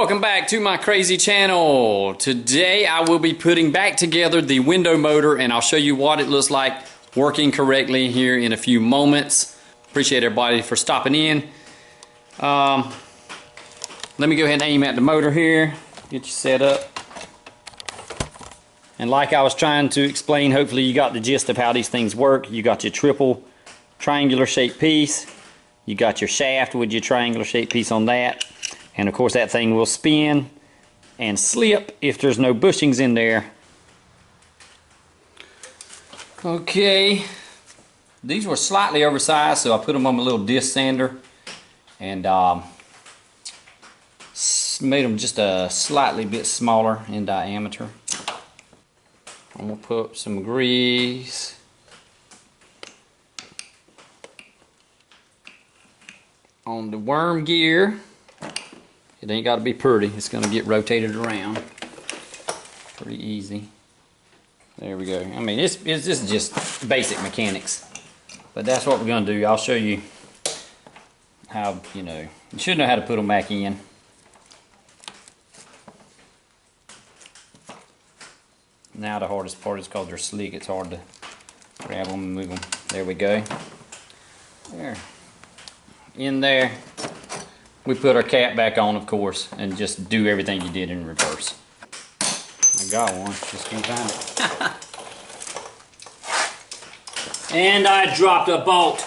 Welcome back to my crazy channel. Today I will be putting back together the window motor and I'll show you what it looks like working correctly here in a few moments. Appreciate everybody for stopping in. Let me go ahead and aim at the motor here, get you set up. And like I was trying to explain, hopefully you got the gist of how these things work. You got your triple triangular shaped piece, you got your shaft with your triangular shaped piece on that. And of course that thing will spin and slip if there's no bushings in there. Okay, these were slightly oversized, so I put them on a little disc sander and made them just a slightly bit smaller in diameter. I'm gonna put some grease on the worm gear. It ain't got to be pretty. It's going to get rotated around pretty easy. There we go. I mean, this is just basic mechanics, but that's what we're going to do. I'll show you how, you should know how to put them back in. Now the hardest part is because they're slick. It's hard to grab them and move them. There we go. There. In there. We put our cap back on, of course, and just do everything you did in reverse. I got one, just can't find it. And I dropped a bolt.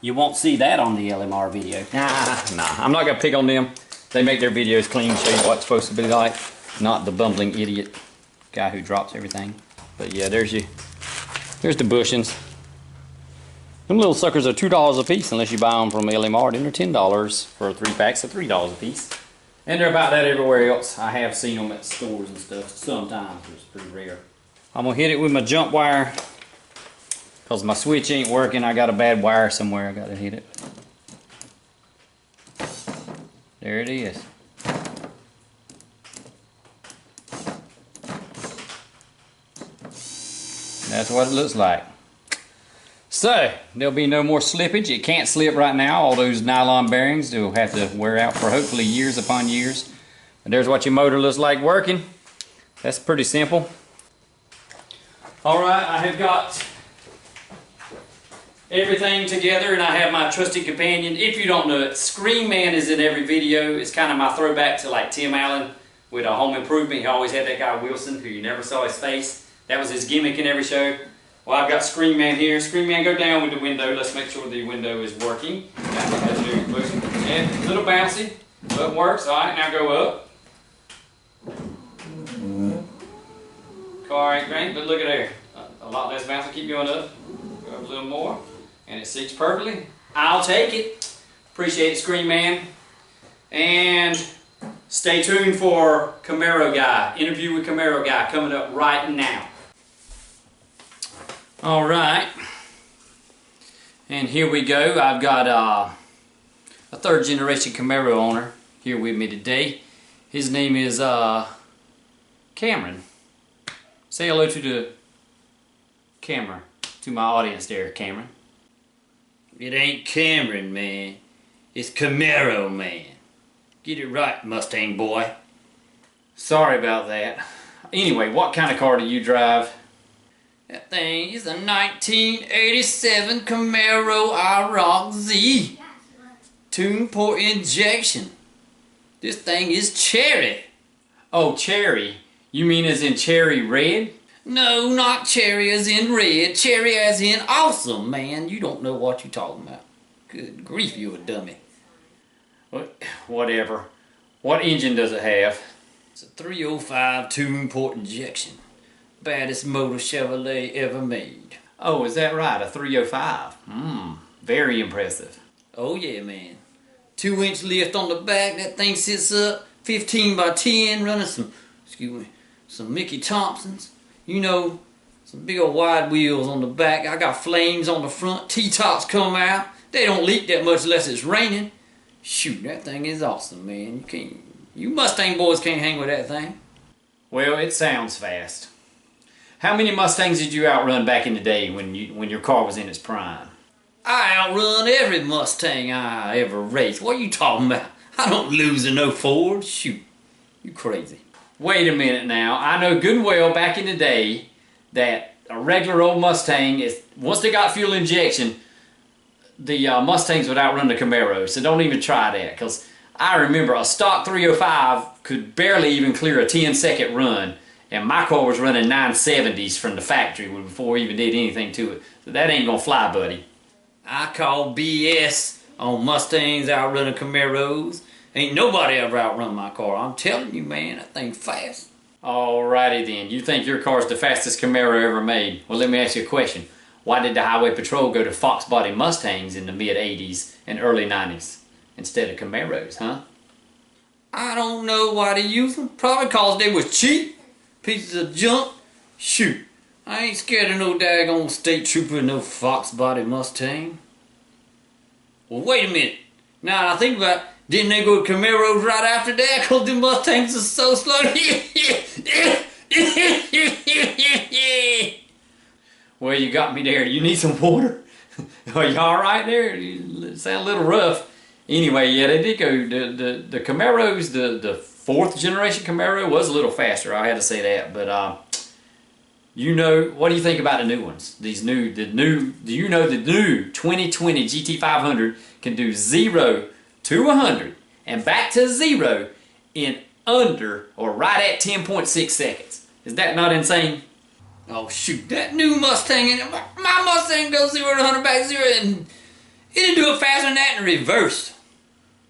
You won't see that on the LMR video. Nah, I'm not gonna pick on them. They make their videos clean, show you what it's supposed to be like. Not the bumbling idiot guy who drops everything. But yeah, there's the bushings. Them little suckers are $2 a piece unless you buy them from LMR. Then they're $10 for 3 packs, so $3 a piece. And they're about that everywhere else. I have seen them at stores and stuff sometimes, but it's pretty rare. I'm gonna hit it with my jump wire because my switch ain't working. I got a bad wire somewhere. I gotta hit it. There it is. That's what it looks like. So, there'll be no more slippage. It can't slip right now. All those nylon bearings will have to wear out for hopefully years upon years. And there's what your motor looks like working. That's pretty simple. Alright, I have got everything together and I have my trusty companion. If you don't know it, Scream Man is in every video. It's kind of my throwback to like Tim Allen with a Home Improvement. He always had that guy Wilson who you never saw his face. That was his gimmick in every show. Well, I've got Scream Man here. Scream Man, go down with the window. Let's make sure the window is working. And a little bouncy, but it works. All right, now go up. Car ain't great, but look at there. A lot less bouncy. Keep going up. Go up a little more. And it seats perfectly. I'll take it. Appreciate it, Scream Man. And stay tuned for Camaro Guy. Interview with Camaro Guy coming up right now. Alright, and here we go. I've got a third generation Camaro owner here with me today. His name is Cameron. Say hello to the camera, to my audience there, Cameron. It ain't Cameron, man. It's Camaro Man. Get it right, Mustang boy. Sorry about that. Anyway, what kind of car do you drive? That thing is a 1987 Camaro IROC Z. Tune port injection. This thing is cherry. Oh, cherry? You mean as in cherry red? No, not cherry as in red. Cherry as in awesome, man. You don't know what you're talking about. Good grief, you a dummy. Whatever. What engine does it have? It's a 305 tune port injection. Baddest motor Chevrolet ever made. Oh, is that right? A 305? Very impressive. Oh yeah, man. 2-inch lift on the back. That thing sits up 15 by 10 running some Mickey Thompsons. Some big old wide wheels on the back. I got flames on the front. T-tops come out. They don't leak that much unless it's raining. Shoot, that thing is awesome, man. You Mustang boys can't hang with that thing. Well, it sounds fast. How many Mustangs did you outrun back in the day when your car was in its prime? I outrun every Mustang I ever raced. What are you talking about? I don't lose in no Ford. Shoot, you crazy. Wait a minute now. I know good and well back in the day that a regular old Mustang, is once they got fuel injection, the Mustangs would outrun the Camaros. So don't even try that, because I remember a stock 305 could barely even clear a 10-second run, and my car was running 970s from the factory before we even did anything to it. So that ain't gonna fly, buddy. I call BS on Mustangs outrunning Camaros. Ain't nobody ever outrun my car. I'm telling you, man, that thing's fast. Alrighty then. You think your car's the fastest Camaro ever made? Well, let me ask you a question. Why did the Highway Patrol go to Foxbody Mustangs in the mid-'80s and early '90s instead of Camaros, huh? I don't know why they used them. Probably because they was cheap. Pieces of junk. Shoot. I ain't scared of no daggone state trooper in no Foxbody Mustang. Well, wait a minute. Now that I think about it, didn't they go to Camaros right after that? Because the Mustangs are so slow. Well, you got me there. You need some water? Are you alright there? You sound a little rough. Anyway, yeah, they did go. The Camaros, the 4th generation Camaro was a little faster. I had to say that. But, you know, what do you think about the new ones? Do you know the new 2020 GT500 can do 0 to 100 and back to 0 in under or right at 10.6 seconds? Is that not insane? Oh shoot, that new Mustang, my Mustang goes 0 to 100 back 0 and it didn't do it faster than that in reverse.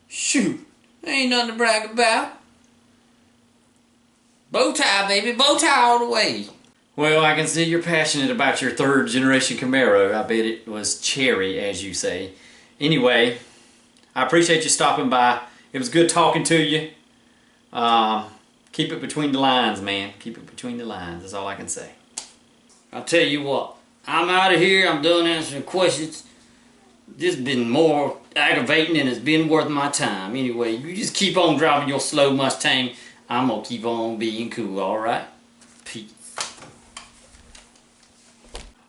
Shoot, ain't nothing to brag about. Bow tie, baby, bow tie all the way. Well, I can see you're passionate about your 3rd generation Camaro. I bet it was cherry, as you say. Anyway, I appreciate you stopping by. It was good talking to you. Keep it between the lines, man. Keep it between the lines. That's all I can say. I'll tell you what. I'm out of here. I'm done answering questions. This has been more aggravating than it's been worth my time. Anyway, you just keep on driving your slow Mustang. I'm going to keep on being cool, alright? Peace.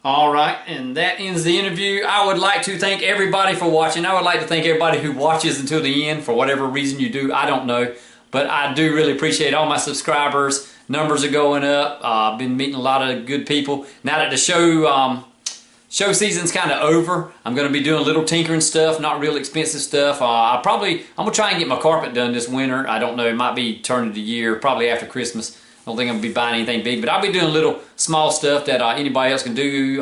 Alright, and that ends the interview. I would like to thank everybody for watching. I would like to thank everybody who watches until the end for whatever reason you do. I don't know. But I do really appreciate all my subscribers. Numbers are going up. I've been meeting a lot of good people. Now that the show season's kind of over, I'm going to be doing a little tinkering stuff, not real expensive stuff. I'm going to try and get my carpet done this winter. I don't know. It might be turn of the year, probably after Christmas. I don't think I'm going to be buying anything big, but I'll be doing little small stuff that anybody else can do.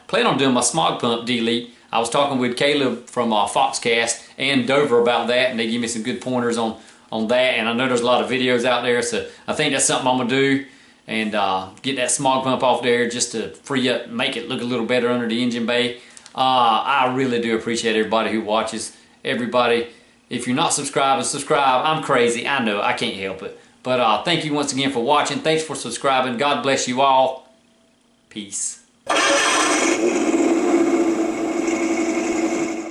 Plan on doing my smog pump delete. I was talking with Caleb from Foxcast and Dover about that, and they give me some good pointers on that, and I know there's a lot of videos out there, so I think that's something I'm going to do, and get that smog pump off there just to free up, make it look a little better under the engine bay. I really do appreciate everybody who watches. Everybody, if you're not subscribing, subscribe. I'm crazy, I know, I can't help it. But thank you once again for watching. Thanks for subscribing. God bless you all. Peace.